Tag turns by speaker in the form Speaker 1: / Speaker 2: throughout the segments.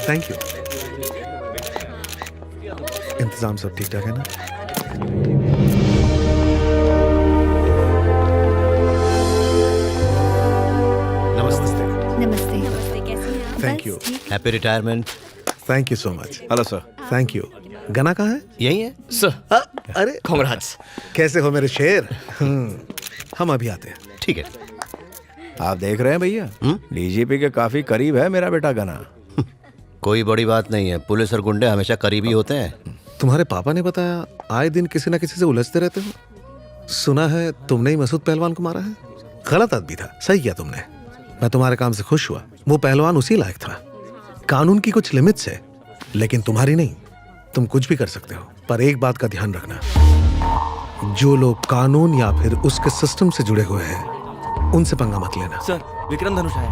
Speaker 1: Thank you. इंतजाम सब ठीक ठाक है ना? नमस्ते।
Speaker 2: नमस्ते। नमस्ते, कैसी हैं आप?
Speaker 1: Thank you.
Speaker 3: Happy retirement.
Speaker 1: Thank you so much.
Speaker 4: Hello sir.
Speaker 1: Thank you. गना कहाँ है?
Speaker 3: यही है
Speaker 4: सर
Speaker 1: अरे
Speaker 4: कांग्रेट्स।
Speaker 1: कैसे हो मेरे शेर? हम अभी आते हैं।
Speaker 3: ठीक है।
Speaker 4: आप देख रहे हैं भैया, डीजीपी के काफी करीब है मेरा बेटा गना।
Speaker 3: कोई बड़ी बात नहीं है, पुलिस और गुंडे हमेशा करीबी होते हैं।
Speaker 1: तुम्हारे पापा ने बताया आए दिन किसी ना किसी से उलझते रहते हो। सुना है तुमने ही मसूद पहलवान को मारा है। गलत आदमी था, सही किया तुमने। मैं तुम्हारे काम से खुश हुआ। वो पहलवान उसी लायक था। कानून की कुछ लिमिट्स है, लेकिन तुम्हारी नहीं। तुम कुछ भी कर सकते हो, पर एक बात का ध्यान रखना, जो लोग कानून या फिर उसके सिस्टम से जुड़े हुए हैं उनसे पंगा मत लेना।
Speaker 4: सर विक्रम धनुष आया।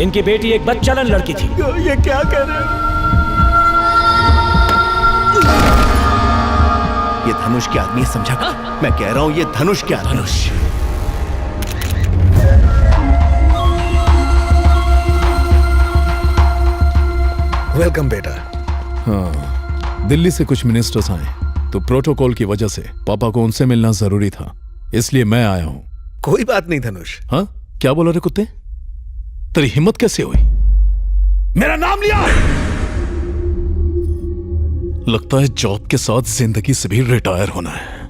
Speaker 5: इनकी बेटी एक बदचलन लड़की थी।
Speaker 4: ये क्या कह रहे हैं? ये धनुष के आदमी है, समझा? मैं कह रहा हूं ये धनुष के आदमी। धनुष
Speaker 1: वेलकम बेटा।
Speaker 6: हाँ, दिल्ली से कुछ मिनिस्टर्स आए तो प्रोटोकॉल की वजह से पापा को उनसे मिलना जरूरी था, इसलिए मैं आया हूं।
Speaker 1: कोई बात नहीं धनुष।
Speaker 6: हाँ, क्या बोला रे कुत्ते? तेरी हिम्मत कैसे हुई? मेरा नाम लिया। लगता है जॉब के साथ जिंदगी से भी रिटायर होना है।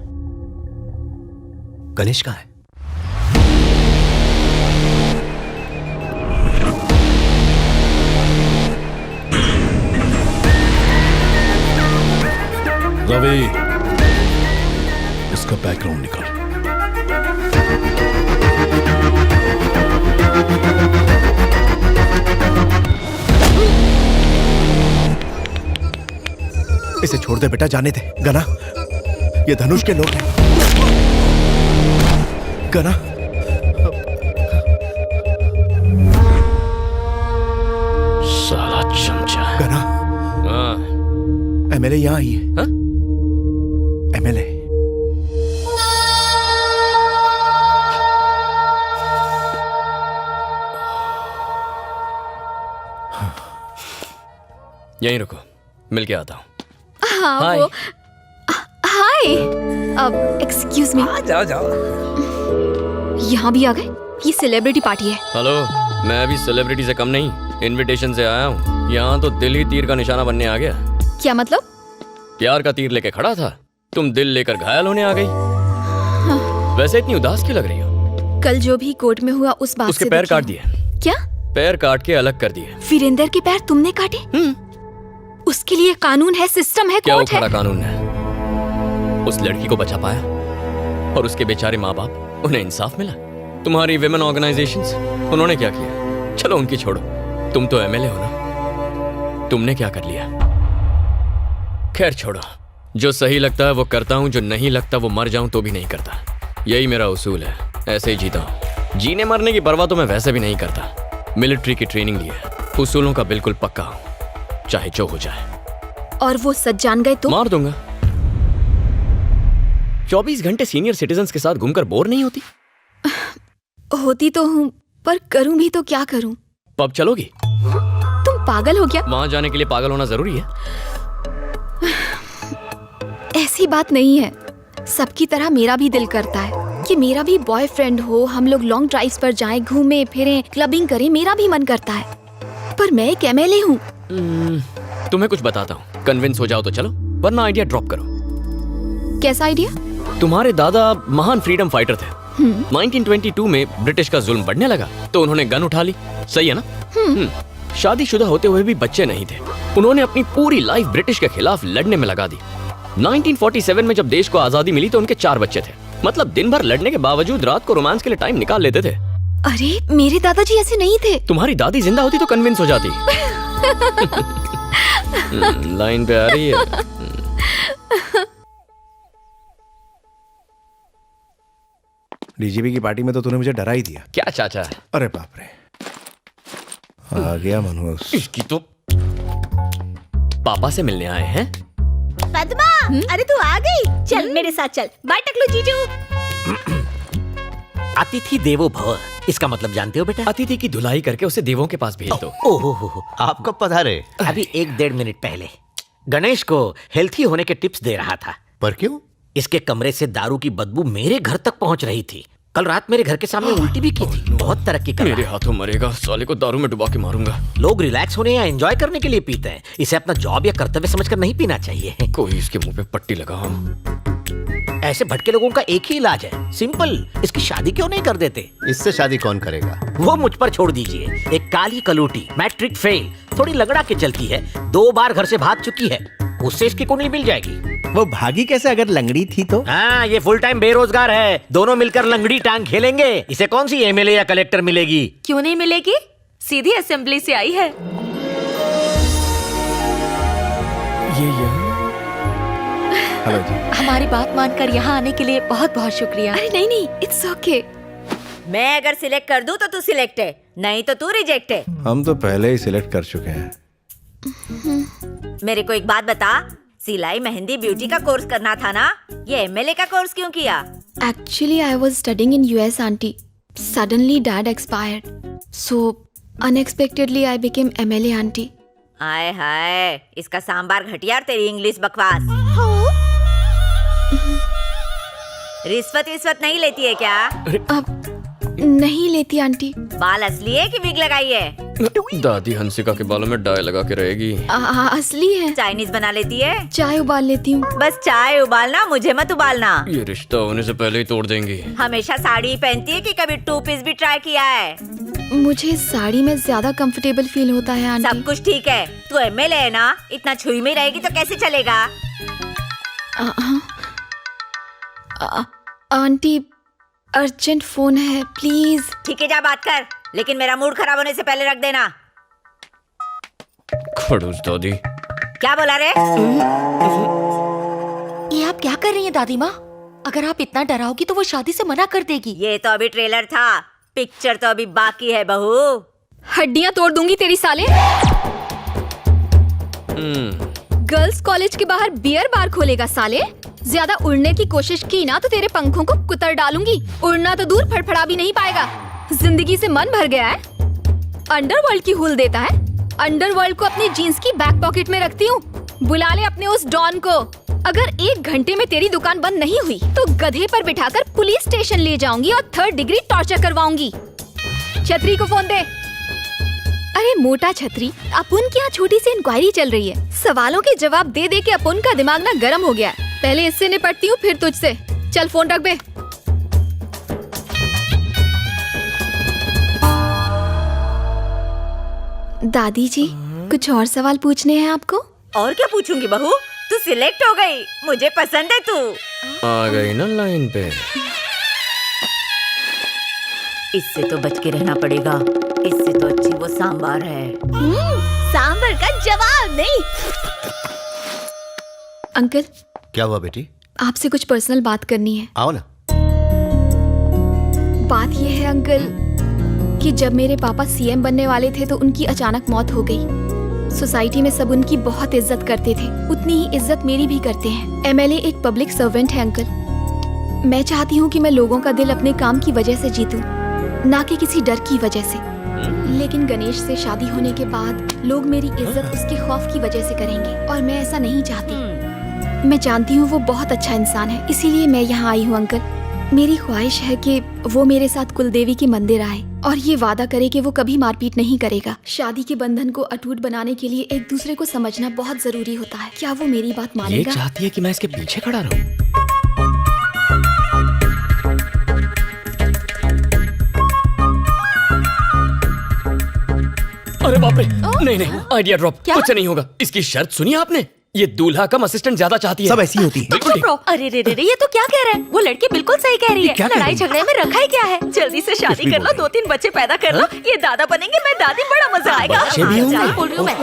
Speaker 3: गणेश कहाँ है?
Speaker 6: रवि, उसका बैकग्राउंड निकाल।
Speaker 4: इसे छोड़ दे बेटा, जाने दे। गना, ये धनुष के लोग हैं। गना,
Speaker 5: साला चमचा।
Speaker 4: गना, एमएलए यहाँ आई है। एमएलए।
Speaker 5: यहीं रुको, मिलके आता हूँ।
Speaker 2: हाँ
Speaker 5: हाय।
Speaker 2: वो हाय। अब एक्सक्यूज मी,
Speaker 5: जाओ जाओ।
Speaker 2: यहाँ भी आ गए? ये सेलिब्रिटी पार्टी है।
Speaker 5: हेलो, मैं भी सेलिब्रिटी से कम नहीं, इनविटेशन से आया हूँ। यहाँ तो दिल ही तीर का निशाना बनने आ गया।
Speaker 2: क्या मतलब?
Speaker 5: प्यार का तीर लेके खड़ा था, तुम दिल लेकर घायल होने आ गई। वैसे इतनी उदास क्यों लग रही हो?
Speaker 2: कल जो भी कोर्ट में हुआ उस बात
Speaker 5: उसके
Speaker 2: से
Speaker 5: पैर
Speaker 2: दुखी
Speaker 5: काट
Speaker 2: हूँ।
Speaker 5: दिए।
Speaker 2: क्या?
Speaker 5: पैर काट के अलग कर दिए।
Speaker 2: वीरेंद्र के पैर तुमने काटे? उसके लिए कानून है, सिस्टम है,
Speaker 5: क्या वो
Speaker 2: कोर्ट है।
Speaker 5: खरा कानून है? उस लड़की को बचा पाया और उसके बेचारे माँ बाप, उन्हें इंसाफ मिला? तुम्हारी विमेन ऑर्गेनाइजेशंस, उन्होंने क्या किया? चलो उनकी छोड़ो, तुम तो एमएलए हो ना, तुमने क्या कर लिया? खैर छोड़ो, जो सही लगता है वो करता हूँ, जो नहीं लगता वो मर जाऊं तो भी नहीं करता। यही मेरा उसूल है, ऐसे ही जीता हूँ। जीने मरने की परवाह तो मैं वैसे भी नहीं करता। मिलिट्री की ट्रेनिंग ली है, उसूलों का बिल्कुल पक्का हूँ, चाहे जो हो जाए।
Speaker 2: और वो सच जान गए तो?
Speaker 5: मार दूंगा। 24 घंटे सीनियर सिटीजन्स के साथ घूमकर बोर नहीं होती?
Speaker 2: होती तो हूँ, पर करूँ भी तो क्या करूँ?
Speaker 5: पब चलोगी?
Speaker 2: तुम पागल हो गया?
Speaker 5: वहां जाने के लिए पागल होना जरूरी है?
Speaker 2: ऐसी बात नहीं है। सबकी तरह मेरा भी दिल करता है कि मेरा भी बॉयफ्रेंड हो, हम लोग लॉन्ग ड्राइव्स पर जाएं, घूमें फिरें, क्लबिंग करें, मेरा भी मन करता है। पर मैं एक एमएलए हूँ।
Speaker 5: तुम्हें कुछ बताता हूँ, कन्विंस हो जाओ तो चलो, वरना आइडिया ड्रॉप करो।
Speaker 2: कैसा आइडिया?
Speaker 5: तुम्हारे दादा महान फ्रीडम फाइटर थे। 1922 में ब्रिटिश का जुल्म बढ़ने लगा तो उन्होंने गन उठा ली, सही है ना? शादीशुदा होते हुए भी बच्चे नहीं थे। उन्होंने अपनी पूरी लाइफ ब्रिटिश के खिलाफ लड़ने में लगा दी। 1947 में जब देश को आजादी मिली तो उनके 4 बच्चे थे। मतलब दिन भर लड़ने के बावजूद रात को रोमांस के लिए टाइम निकाल लेते थे।
Speaker 2: अरे मेरे दादाजी ऐसे नहीं थे।
Speaker 5: तुम्हारी दादी जिंदा होती तो कन्विंस हो जाती। लाइन पे आ रही है।
Speaker 4: डीजीपी की पार्टी में तो तूने मुझे डरा ही दिया।
Speaker 5: क्या चाचा?
Speaker 4: अरे बाप रे। आ गया मनहूस।
Speaker 5: इसकी तो पापा से मिलने आए हैं।
Speaker 7: पद्मा, अरे तू आ गई। चल मेरे साथ चल। बाय टकलू जीजू।
Speaker 8: अतिथि देवो भव, इसका मतलब जानते हो बेटा?
Speaker 5: अतिथि की धुलाई करके उसे देवों के पास भेज दो।
Speaker 8: ओहो हो,
Speaker 3: आप कब पधारे?
Speaker 8: अभी 1-1.5 मिनट पहले गणेश को हेल्थी होने के टिप्स दे रहा था।
Speaker 3: पर क्यों?
Speaker 8: इसके कमरे से दारू की बदबू मेरे घर तक पहुंच रही थी। कल रात मेरे घर के सामने उल्टी भी की थी। बहुत तरक्की कर
Speaker 5: मेरे
Speaker 8: रहा है।
Speaker 5: हाथों मरेगा, साले को दारू में डुबा के मारूंगा।
Speaker 8: लोग रिलैक्स होने या एंजॉय करने के लिए पीते हैं, इसे अपना जॉब या कर्तव्य समझकर नहीं पीना चाहिए।
Speaker 5: कोई इसके मुंह पे पट्टी लगाओ।
Speaker 8: ऐसे भटके लोगों का एक ही इलाज है, सिंपल। इसकी शादी क्यों नहीं कर देते?
Speaker 3: इससे शादी कौन करेगा?
Speaker 8: वो मुझ पर छोड़ दीजिए। एक काली कलूटी, मैट्रिक फेल, थोड़ी लगड़ा के चलती है, 2 बार घर से भाग चुकी है, उससे इसकी कुंडली मिल जाएगी।
Speaker 4: वो भागी कैसे अगर लंगड़ी थी तो?
Speaker 8: हाँ, ये फुल टाइम बेरोजगार है। दोनों मिलकर लंगड़ी टांग खेलेंगे। इसे कौन सी एमएलए या कलेक्टर मिलेगी?
Speaker 7: क्यों नहीं मिलेगी? सीधी असेंबली से आई है।
Speaker 4: हेलो जी।
Speaker 7: हमारी बात मानकर यहाँ आने के लिए बहुत बहुत शुक्रिया।
Speaker 2: अरे नहीं नहीं, इट्स ओके।
Speaker 9: मैं अगर सिलेक्ट कर दूं तो तू सिलेक्ट है, नहीं तो तू रिजेक्ट है।
Speaker 4: हम तो पहले ही सिलेक्ट कर चुके हैं।
Speaker 9: मेरे को एक बात बता, सिलाई मेहंदी ब्यूटी का कोर्स करना था ना, ये एमएलए का कोर्स क्यों किया?
Speaker 2: Actually, I was studying in US, auntie. Suddenly, dad expired. So, unexpectedly, I became MLA, auntie.
Speaker 9: हाय हाय, इसका सांबार घटिया और तेरी इंग्लिश बकवास। रिश्वत नहीं लेती है क्या?
Speaker 2: अब नहीं लेती आंटी।
Speaker 9: बाल असली है कि विग लगाई है?
Speaker 5: दादी हंसिका के बालों में डाई लगा के रहेगी।
Speaker 2: असली है।
Speaker 9: चाइनीज बना लेती है?
Speaker 2: चाय उबाल लेती हूँ।
Speaker 9: बस चाय उबालना, मुझे मत उबालना।
Speaker 5: ये रिश्ता होने से पहले ही तोड़ देंगी।
Speaker 9: हमेशा साड़ी पहनती है कि कभी 2 पीस भी ट्राई किया है?
Speaker 2: मुझे साड़ी में ज्यादा कंफर्टेबल फील होता है आंटी।
Speaker 9: सब कुछ ठीक है, तू एमएलए है ना, इतना छुई में रहेगी तो कैसे चलेगा?
Speaker 2: आंटी, अर्जेंट फोन है, प्लीज।
Speaker 9: ठीक है, जा बात कर, लेकिन मेरा मूड खराब होने से पहले रख देना।
Speaker 5: खड़ूस दादी।
Speaker 9: क्या बोला रे?
Speaker 7: ये आप क्या कर रही हैं दादी माँ? अगर आप इतना डराओगी तो वो शादी से मना कर देगी।
Speaker 9: ये तो अभी ट्रेलर था, पिक्चर तो अभी बाकी है बहू।
Speaker 2: हड्डियां तोड़ दूंगी तेरी साले। गर्ल्स कॉलेज के बाहर बियर बार खोलेगा साले। ज्यादा उड़ने की कोशिश की ना तो तेरे पंखों को कुतर डालूंगी। उड़ना तो दूर, फड़फड़ा भी नहीं पाएगा। जिंदगी से मन भर गया है। अंडरवर्ल्ड की हुल देता है। अंडरवर्ल्ड को अपनी जीन्स की बैक पॉकेट में रखती हूँ। बुला ले अपने उस डॉन को। अगर 1 घंटे में तेरी दुकान बंद नहीं हुई तो गधे पर बिठाकर पुलिस स्टेशन ले जाऊंगी और 3rd डिग्री टॉर्चर करवाऊंगी। छतरी को फोन दे। अरे मोटा छतरी, अपुन की यहाँ छोटी सी इंक्वायरी चल रही है। सवालों के जवाब दे दे के अपुन का दिमाग ना गर्म हो गया है। पहले इससे निपटती हूँ, फिर तुझसे। चल फोन रख बे। दादी जी, कुछ और सवाल पूछने हैं आपको?
Speaker 9: और क्या पूछूंगी बहू, तू सिलेक्ट हो गई, मुझे पसंद है तू।
Speaker 5: आ गई ना लाइन पे।
Speaker 9: इससे तो बच के रहना पड़ेगा, इससे तो अच्छी वो सांबार है।
Speaker 7: सांबर का जवाब नहीं।
Speaker 2: अंकल,
Speaker 3: क्या हुआ बेटी?
Speaker 2: आपसे कुछ पर्सनल बात करनी है।
Speaker 3: आओ ना।
Speaker 2: बात यह है अंकल कि जब मेरे पापा सीएम बनने वाले थे तो उनकी अचानक मौत हो गई। सोसाइटी में सब उनकी बहुत इज्जत करते थे, उतनी ही इज्जत मेरी भी करते हैं। एमएलए एक पब्लिक सर्वेंट है अंकल। मैं चाहती हूँ कि मैं लोगों का दिल अपने काम की वजह से जीतूं, ना कि किसी डर की वजह से। लेकिन गणेश से शादी होने के बाद लोग मेरी इज्जत उसके खौफ की वजह से करेंगे और मैं ऐसा नहीं चाहती। मैं जानती हूँ वो बहुत अच्छा इंसान है, इसीलिए मैं यहाँ आई हूँ अंकल। मेरी ख्वाहिश है कि वो मेरे साथ कुलदेवी के मंदिर आए और ये वादा करे कि वो कभी मारपीट नहीं करेगा। शादी के बंधन को अटूट बनाने के लिए एक दूसरे को समझना बहुत जरूरी होता है। क्या वो मेरी बात
Speaker 5: ये
Speaker 2: मानेगा?
Speaker 5: चाहती है कि मैं इसके पीछे खड़ा रहूं। अरे बाप रे, नहीं नहीं, आइडिया ड्रॉप। कुछ नहीं होगा। इसकी शर्त सुनी आपने? ये दूल्हा कम असिस्टेंट ज्यादा चाहती है।
Speaker 4: सब ऐसी होती है।
Speaker 5: बिल्कुल ठीक।
Speaker 7: अरे रे रे रे, ये तो क्या कह रहा है? वो लड़की बिल्कुल सही कह रही है। लड़ाई झगड़े में रखा ही क्या है? जल्दी से शादी कर लो, 2-3 बच्चे पैदा कर लो। ये दादा बनेंगे, मैं दादी, बड़ा मजा आएगा।
Speaker 5: बच्चे भी होंगे?
Speaker 7: सही बोल रही हूँ मैं।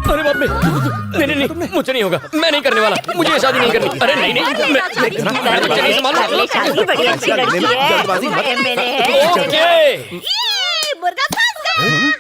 Speaker 5: अरे बाप अरे नहीं नहीं नहीं मुझे नहीं होगा, मैं नहीं करने वाला, मुझे ये शादी नहीं करनी। अरे नहीं नहीं मैं बच्चे नहीं संभालूंगा।
Speaker 9: शादी बड़ी अच्छी लड़की है, एमएलए है।
Speaker 5: ओके
Speaker 9: मुर्गा फंस गया।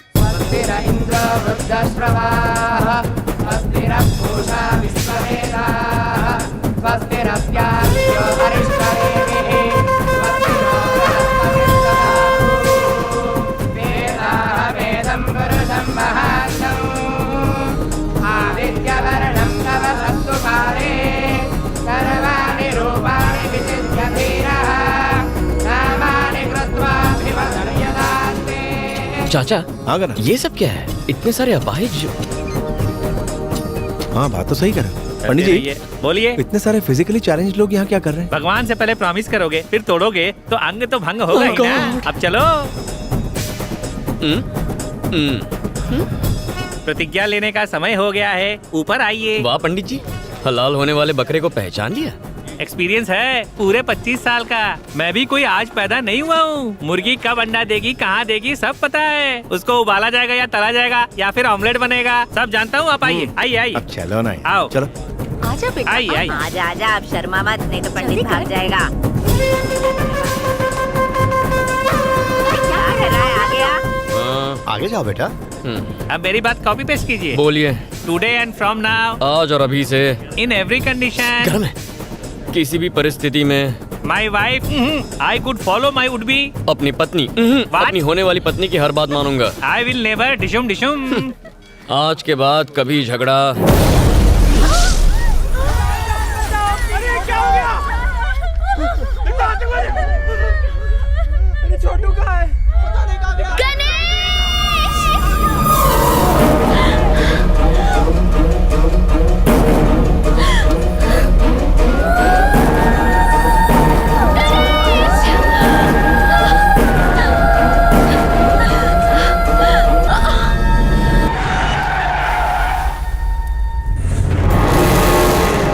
Speaker 5: चाचा
Speaker 4: हाँ कर
Speaker 5: ये सब क्या है? इतने सारे अपाहिज।
Speaker 4: हाँ बात तो सही कर पंडित जी।
Speaker 10: बोलिए।
Speaker 4: इतने सारे फिजिकली चैलेंज लोग यहाँ क्या कर रहे हैं?
Speaker 10: भगवान से पहले प्रॉमिस करोगे फिर तोड़ोगे तो अंग तो भंग होगा ही ना। अब चलो प्रतिज्ञा लेने का समय हो गया है, ऊपर आइए।
Speaker 5: वाह पंडित जी, हलाल होने वाले बकरे को पहचान लिया।
Speaker 10: एक्सपीरियंस है पूरे 25 साल का। मैं भी कोई आज पैदा नहीं हुआ हूँ। मुर्गी कब अंडा देगी, कहाँ देगी, सब पता है। उसको उबाला जाएगा या तला जाएगा या फिर ऑमलेट बनेगा, सब जानता हूँ। आप आइए आइए आइए।
Speaker 4: अब चलो ना
Speaker 10: आओ
Speaker 4: चलो।
Speaker 9: आजा बेटा,
Speaker 10: आइए आइए।
Speaker 9: आजा आजा, आप शर्मा मत, नहीं तो पंडित भाग जाएगा। क्या कर रहा है? आ गया।
Speaker 3: आगे जाओ बेटा।
Speaker 10: अब मेरी बात कॉपी पेस्ट कीजिए।
Speaker 5: बोलिए।
Speaker 10: टुडे एंड फ्रॉम नाउ,
Speaker 5: आज और अभी से,
Speaker 10: इन एवरी कंडीशन,
Speaker 5: घर में किसी भी परिस्थिति में,
Speaker 10: my wife I could follow my would be,
Speaker 5: अपनी पत्नी अपनी होने वाली पत्नी की हर बात मानूंगा।
Speaker 10: आई विल नेवर डिशुम डिशुम।
Speaker 5: आज के बाद कभी झगड़ा